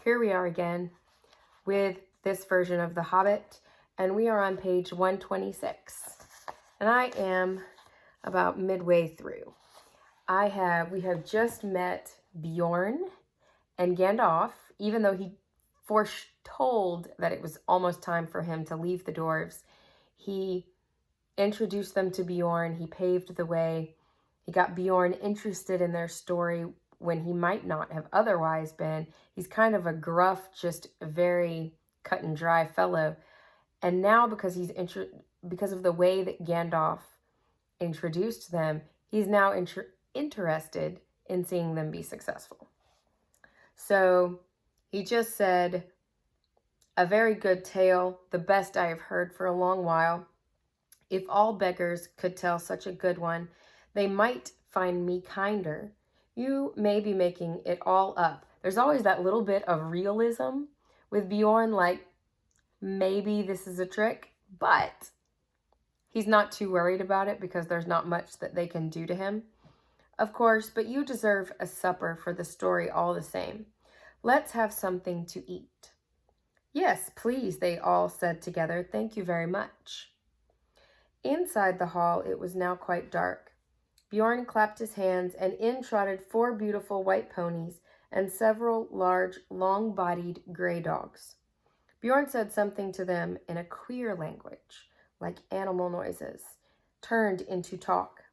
Here we are again with this version of The Hobbit, and we are on page 126. And I am about midway through. We have just met Beorn and Gandalf, even though he foretold that it was almost time for him to leave the dwarves. He introduced them to Beorn. He paved the way. He got Beorn interested in their story when he might not have otherwise been. He's kind of a gruff, just very cut and dry fellow. And now because of the way that Gandalf introduced them, he's now interested in seeing them be successful. So he just said, "A very good tale, the best I have heard for a long while. If all beggars could tell such a good one, they might find me kinder. You may be making it all up." There's always that little bit of realism with Beorn, like maybe this is a trick, but he's not too worried about it because there's not much that they can do to him. "Of course, but you deserve a supper for the story all the same. Let's have something to eat." "Yes, please," they all said together. "Thank you very much." Inside the hall, it was now quite dark. Beorn clapped his hands, and in trotted 4 beautiful white ponies and several large, long-bodied gray dogs. Beorn said something to them in a queer language, like animal noises, turned into talk.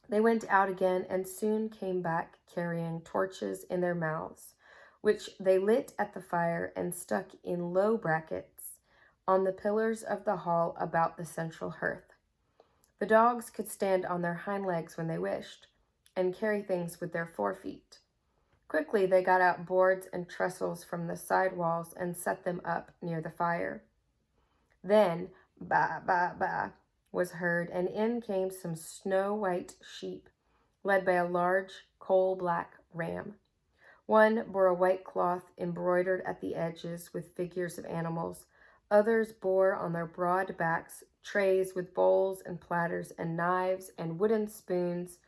They went out again and soon came back carrying torches in their mouths, which they lit at the fire and stuck in low brackets on the pillars of the hall about the central hearth. The dogs could stand on their hind legs when they wished, and carry things with their forefeet. Quickly they got out boards and trestles from the side walls and set them up near the fire. Then, ba, ba, ba, was heard, and in came some snow-white sheep, led by a large coal-black ram. One bore a white cloth embroidered at the edges with figures of animals. Others bore on their broad backs trays with bowls and platters and knives and wooden spoons,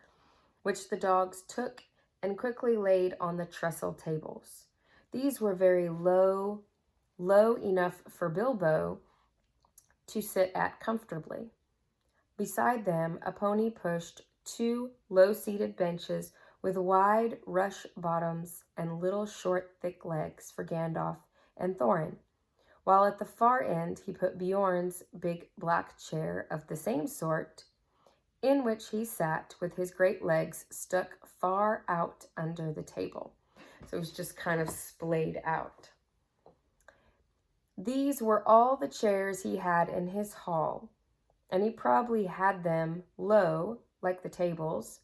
which the dogs took and quickly laid on the trestle tables. These were very low enough for Bilbo to sit at comfortably. Beside them, a pony pushed 2 low-seated benches with wide rush bottoms and little short, thick legs for Gandalf and Thorin, while at the far end he put Beorn's big black chair of the same sort, in which he sat with his great legs stuck far out under the table. So it was just kind of splayed out. These were all the chairs he had in his hall, and he probably had them low, like the tables,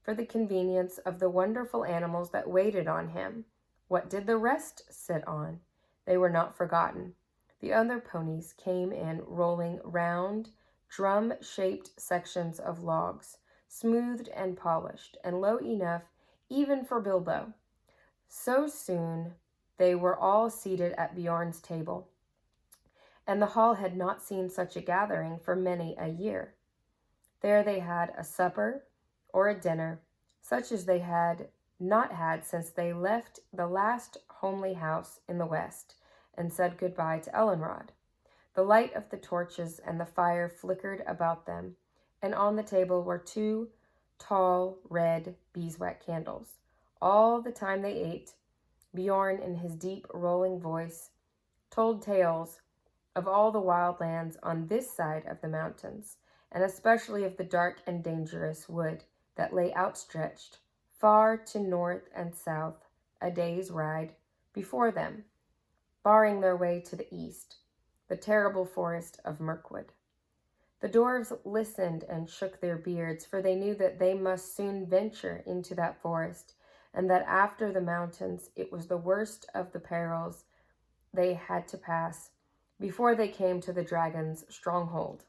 for the convenience of the wonderful animals that waited on him. What did the rest sit on? They were not forgotten. The other ponies came in rolling round, drum-shaped sections of logs, smoothed and polished, and low enough even for Bilbo. So soon they were all seated at Beorn's table, and the hall had not seen such a gathering for many a year. There they had a supper or a dinner, such as they had not had since they left the last homely house in the west and said goodbye to Ellenrod. The light of the torches and the fire flickered about them, and on the table were 2 tall, red beeswax candles. All the time they ate, Beorn, in his deep, rolling voice, told tales of all the wild lands on this side of the mountains, and especially of the dark and dangerous wood that lay outstretched far to north and south, a day's ride before them, barring their way to the east, the terrible forest of Mirkwood. The dwarves listened and shook their beards, for they knew that they must soon venture into that forest, and that after the mountains it was the worst of the perils they had to pass before they came to the dragon's stronghold.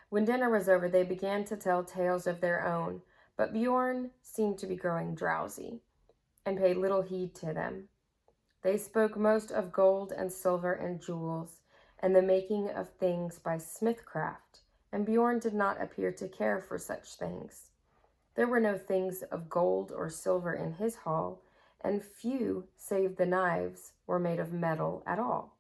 When dinner was over, they began to tell tales of their own, but Beorn seemed to be growing drowsy and paid little heed to them. They spoke most of gold and silver and jewels, and the making of things by smithcraft, and Beorn did not appear to care for such things. There were no things of gold or silver in his hall, and few save the knives were made of metal at all.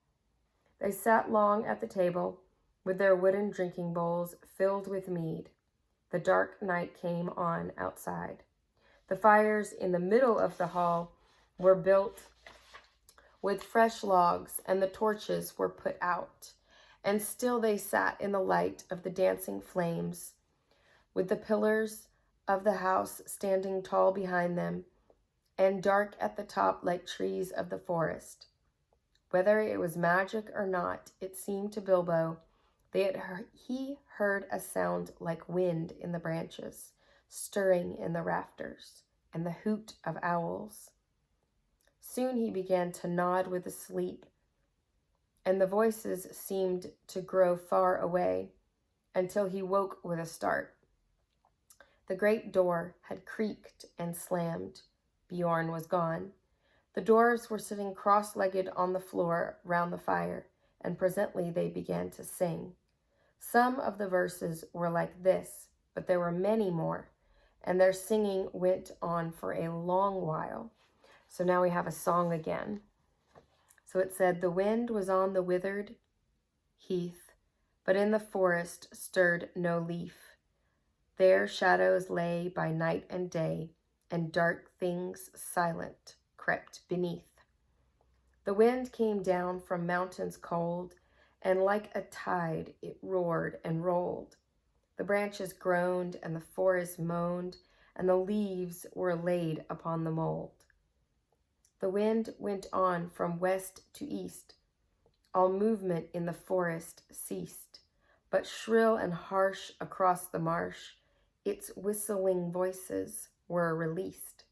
They sat long at the table, with their wooden drinking bowls filled with mead. The dark night came on outside. The fires in the middle of the hall were built with fresh logs, and the torches were put out. And still they sat in the light of the dancing flames, with the pillars of the house standing tall behind them, and dark at the top like trees of the forest. Whether it was magic or not, it seemed to Bilbo he heard a sound like wind in the branches, stirring in the rafters, and the hoot of owls. Soon he began to nod with sleep, and the voices seemed to grow far away until he woke with a start. The great door had creaked and slammed. Beorn was gone. The dwarves were sitting cross-legged on the floor round the fire, and presently they began to sing. Some of the verses were like this, but there were many more, and their singing went on for a long while. So now we have a song again. So it said, "The wind was on the withered heath, but in the forest stirred no leaf. There shadows lay by night and day, and dark things silent crept beneath. The wind came down from mountains cold, and like a tide it roared and rolled. The branches groaned, and the forest moaned, and the leaves were laid upon the mold. The wind went on from west to east. All movement in the forest ceased, but shrill and harsh across the marsh, its whistling voices were released.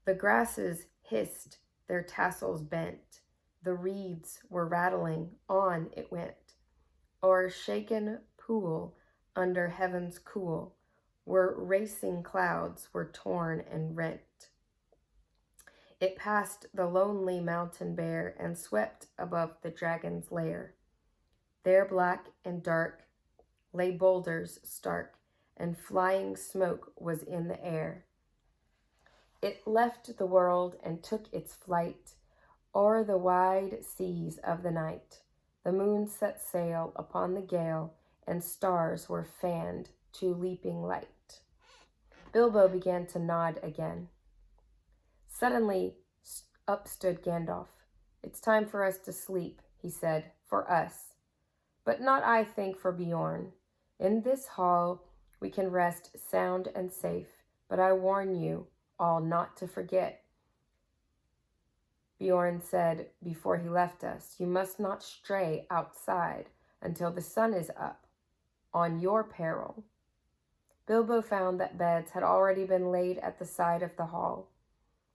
The grasses hissed, their tassels bent. The reeds were rattling, on it went. O'er shaken pool, under heaven's cool, where racing clouds were torn and rent. It passed the lonely mountain bare and swept above the dragon's lair. There black and dark lay boulders stark, and flying smoke was in the air. It left the world and took its flight o'er the wide seas of the night. The moon set sail upon the gale, and stars were fanned to leaping light. Bilbo began to nod again. Suddenly up stood Gandalf. "It's time for us to sleep," he said, "for us. But not, I think, for Beorn. In this hall we can rest sound and safe, but I warn you all not to forget." Beorn said before he left us, "You must not stray outside until the sun is up, on your peril." Bilbo found that beds had already been laid at the side of the hall,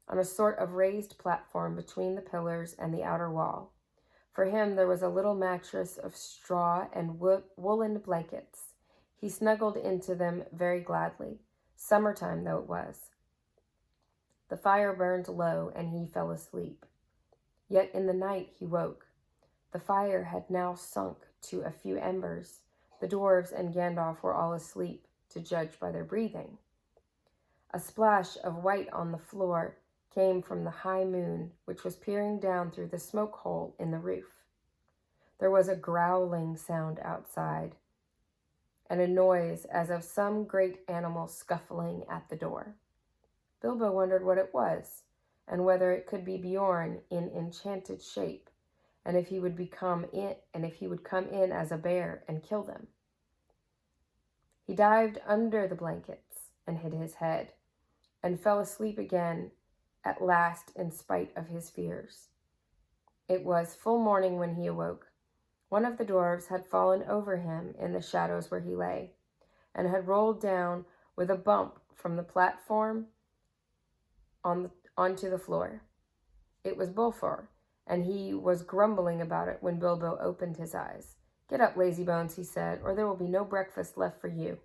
on a sort of raised platform between the pillars and the outer wall. For him there was a little mattress of straw and woolen blankets. He snuggled into them very gladly, summertime though it was. The fire burned low, and he fell asleep. Yet in the night he woke. The fire had now sunk to a few embers. The dwarves and Gandalf were all asleep, to judge by their breathing. A splash of white on the floor came from the high moon, which was peering down through the smoke hole in the roof. There was a growling sound outside, and a noise as of some great animal scuffling at the door. Bilbo wondered what it was, and whether it could be Beorn in enchanted shape, and if he would come in as a bear and kill them. He dived under the blankets and hid his head, and fell asleep again at last in spite of his fears. It was full morning when he awoke. One of the dwarves had fallen over him in the shadows where he lay, and had rolled down with a bump from the platform onto the floor. It was Bolfor, and he was grumbling about it when Bilbo opened his eyes. "Get up, lazybones," he said, "or there will be no breakfast left for you."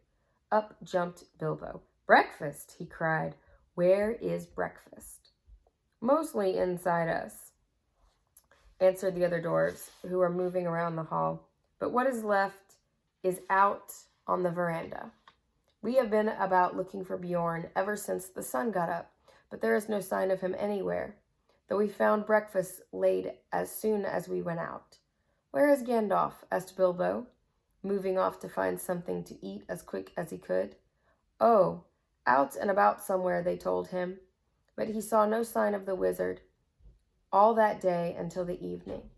Up jumped Bilbo. "Breakfast!" he cried. "Where is breakfast?" "Mostly inside us," answered the other dwarves, who were moving around the hall. "But what is left is out on the veranda. We have been about looking for Beorn ever since the sun got up, but there is no sign of him anywhere, though we found breakfast laid as soon as we went out." "Where is Gandalf?" asked Bilbo, moving off to find something to eat as quick as he could. "Oh, out and about somewhere," they told him, but he saw no sign of the wizard all that day until the evening.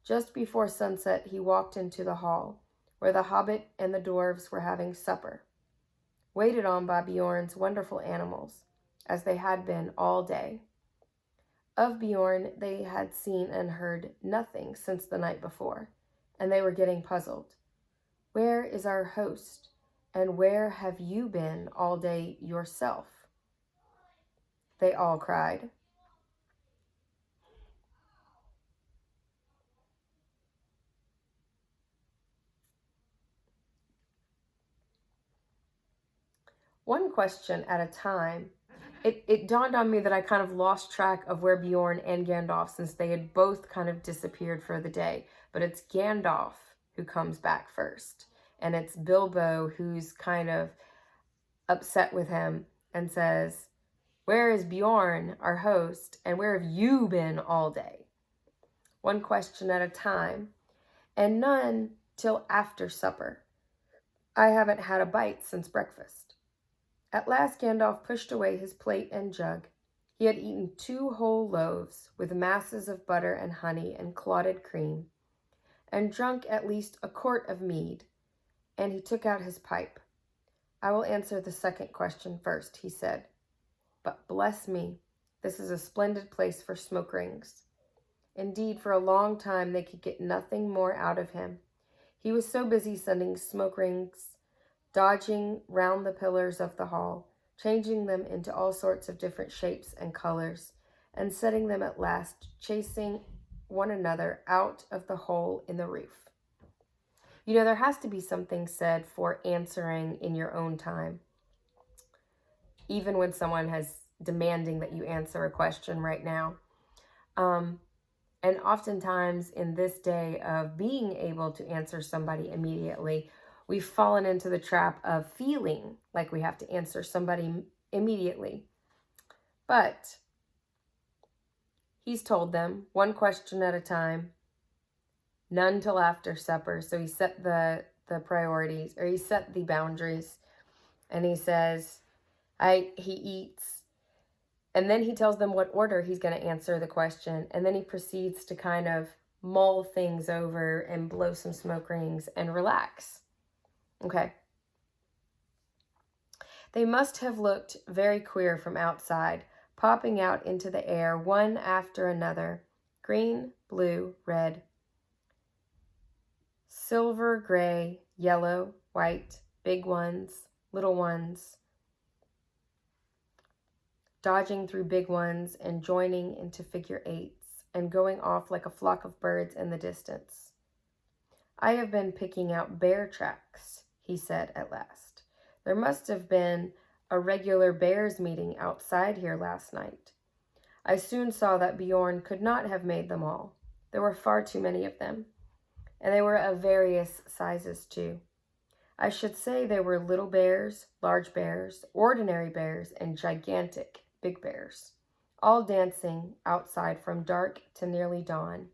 Just before sunset, he walked into the hall, where the Hobbit and the dwarves were having supper, waited on by Beorn's wonderful animals, as they had been all day. Of Beorn, they had seen and heard nothing since the night before, and they were getting puzzled. "Where is our host, and where have you been all day yourself?" they all cried. One question at a time. It dawned on me that I kind of lost track of where Beorn and Gandalf, since they had both kind of disappeared for the day. But it's Gandalf who comes back first. And it's Bilbo who's kind of upset with him and says, "Where is Beorn, our host, and where have you been all day?" One question at a time, and none till after supper. I haven't had a bite since breakfast. At last Gandalf pushed away his plate and jug. He had eaten 2 whole loaves with masses of butter and honey and clotted cream, and drunk at least a quart of mead, and he took out his pipe. "I will answer the second question first," he said. "But bless me, this is a splendid place for smoke rings." Indeed, for a long time they could get nothing more out of him. He was so busy sending smoke rings, dodging round the pillars of the hall, changing them into all sorts of different shapes and colors, and setting them at last chasing one another out of the hole in the roof. You know, there has to be something said for answering in your own time, even when someone has demanding that you answer a question right now. And oftentimes in this day of being able to answer somebody immediately, we've fallen into the trap of feeling like we have to answer somebody immediately. But he's told them, one question at a time, none till after supper. So he set the priorities, or he set the boundaries, and he says, he eats, and then he tells them what order he's going to answer the question, and then he proceeds to kind of mull things over and blow some smoke rings and relax. Okay. They must have looked very queer from outside, popping out into the air one after another. Green, blue, red, silver, gray, yellow, white, big ones, little ones, dodging through big ones and joining into figure 8s and going off like a flock of birds in the distance. "I have been picking out bear tracks," he said at last. "There must have been a regular bears meeting outside here last night. I soon saw that Beorn could not have made them all. There were far too many of them, and they were of various sizes too. I should say there were little bears, large bears, ordinary bears, and gigantic big bears, all dancing outside from dark to nearly dawn.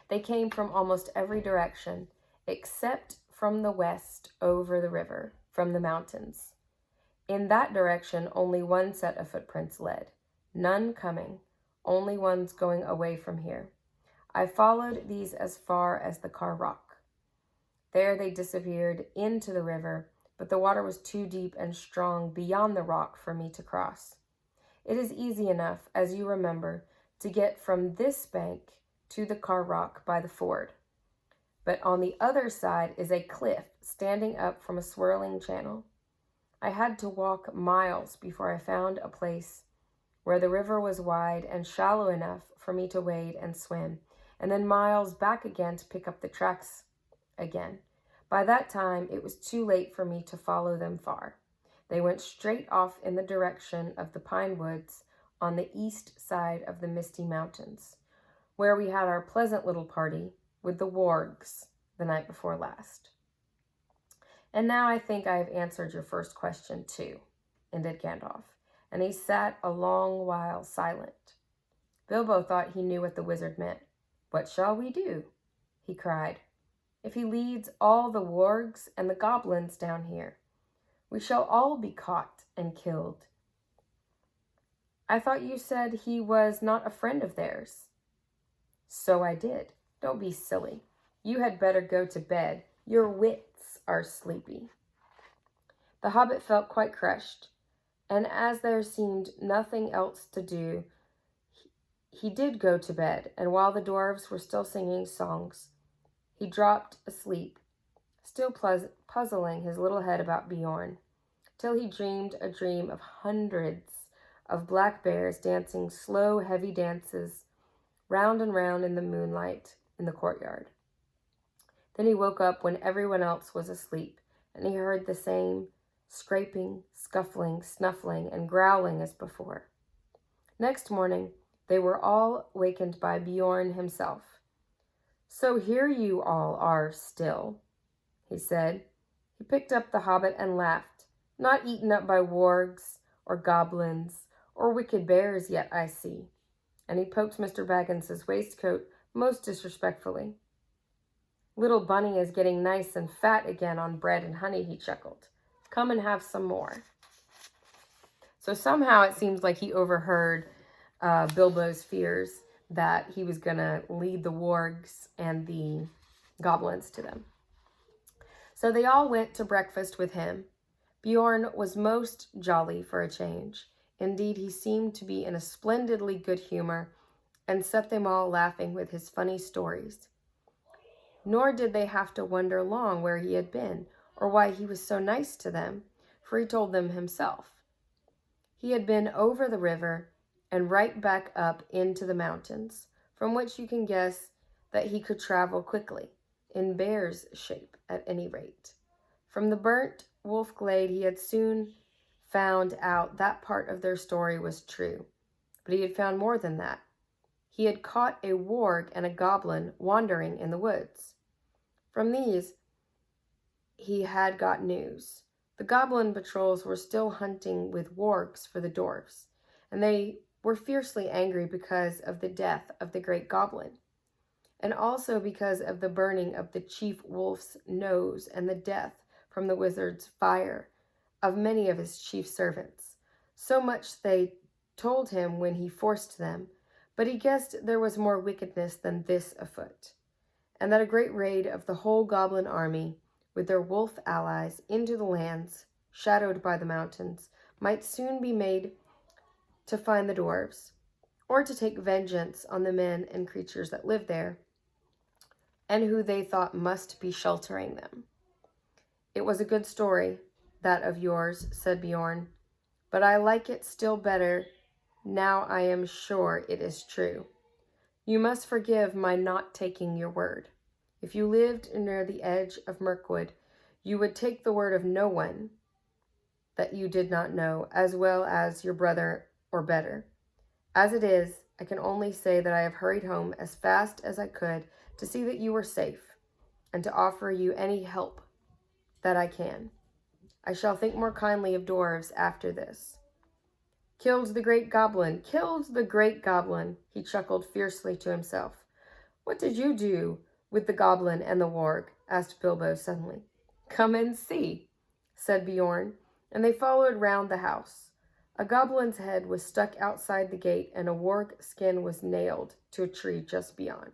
They came from almost every direction, except from the west over the river, from the mountains. In that direction, only one set of footprints led, none coming, only ones going away from here. I followed these as far as the Car Rock. There they disappeared into the river, but the water was too deep and strong beyond the rock for me to cross. It is easy enough, as you remember, to get from this bank to the Car Rock by the ford. But on the other side is a cliff standing up from a swirling channel. I had to walk miles before I found a place where the river was wide and shallow enough for me to wade and swim, and then miles back again to pick up the tracks again. By that time, it was too late for me to follow them far. They went straight off in the direction of the pine woods on the east side of the Misty Mountains, where we had our pleasant little party with the wargs the night before last. And now I think I have answered your first question too, ended Gandalf, and he sat a long while silent. Bilbo thought he knew what the wizard meant. "What shall we do?" he cried. "If he leads all the wargs and the goblins down here, we shall all be caught and killed." "I thought you said he was not a friend of theirs." "So I did. Don't be silly. You had better go to bed. Your wits are sleepy." The hobbit felt quite crushed, and as there seemed nothing else to do, he did go to bed, and while the dwarves were still singing songs, he dropped asleep, still puzzling his little head about Beorn, till he dreamed a dream of hundreds of black bears dancing slow, heavy dances round and round in the moonlight in the courtyard. Then he woke up when everyone else was asleep, and he heard the same scraping, scuffling, snuffling, and growling as before. Next morning, they were all wakened by Beorn himself. "So here you all are still," he said. He picked up the hobbit and laughed. "Not eaten up by wargs or goblins or wicked bears yet, I see." And he poked Mr. Baggins's waistcoat most disrespectfully. "Little Bunny is getting nice and fat again on bread and honey," he chuckled. "Come and have some more." So somehow it seems like he overheard Bilbo's fears that he was going to lead the wargs and the goblins to them. So they all went to breakfast with him. Beorn was most jolly for a change. Indeed, he seemed to be in a splendidly good humor and set them all laughing with his funny stories. Nor did they have to wonder long where he had been or why he was so nice to them, for he told them himself. He had been over the river and right back up into the mountains, from which you can guess that he could travel quickly, in bear's shape at any rate. From the burnt wolf glade he had soon found out that part of their story was true, but he had found more than that. He had caught a warg and a goblin wandering in the woods. From these he had got news. The goblin patrols were still hunting with wargs for the dwarfs, and they were fiercely angry because of the death of the great goblin, and also because of the burning of the chief wolf's nose and the death from the wizard's fire of many of his chief servants. So much they told him when he forced them, but he guessed there was more wickedness than this afoot, and that a great raid of the whole goblin army, with their wolf allies, into the lands shadowed by the mountains, might soon be made to find the dwarves, or to take vengeance on the men and creatures that lived there, and who they thought must be sheltering them. "It was a good story, that of yours," said Beorn, "but I like it still better now I am sure it is true. You must forgive my not taking your word. If you lived near the edge of Mirkwood, you would take the word of no one that you did not know, as well as your brother, or better. As it is, I can only say that I have hurried home as fast as I could to see that you were safe, and to offer you any help that I can. I shall think more kindly of dwarves after this." "Killed the great goblin, killed the great goblin," he chuckled fiercely to himself. "What did you do with the goblin and the warg?" asked Bilbo suddenly. "Come and see," said Beorn, and they followed round the house. A goblin's head was stuck outside the gate, and a warg skin was nailed to a tree just beyond.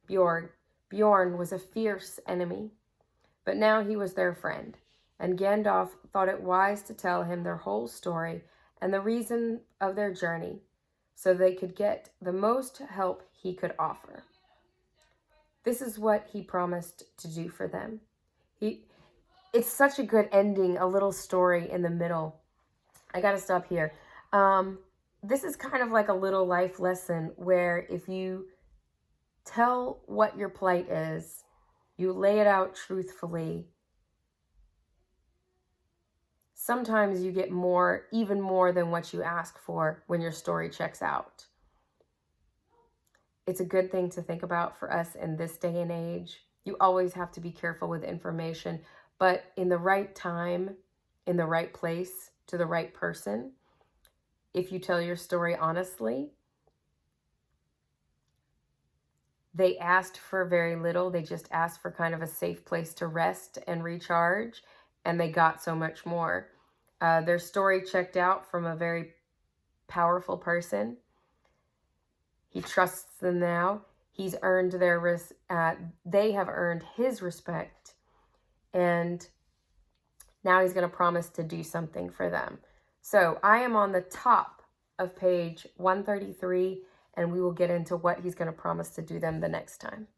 Beorn was a fierce enemy, but now he was their friend, and Gandalf thought it wise to tell him their whole story and the reason of their journey, so they could get the most help he could offer. This is what he promised to do for them. It's such a good ending, a little story in the middle. I gotta stop here. This is kind of like a little life lesson where if you tell what your plight is, you lay it out truthfully, sometimes you get more, even more than what you ask for when your story checks out. It's a good thing to think about for us in this day and age. You always have to be careful with information, but in the right time, in the right place, to the right person, if you tell your story honestly, they asked for very little. They just asked for kind of a safe place to rest and recharge, and they got so much more. Their story checked out from a very powerful person. He trusts them now. He's earned they have earned his respect, and now he's going to promise to do something for them. So I am on the top of page 133, and we will get into what he's going to promise to do them the next time.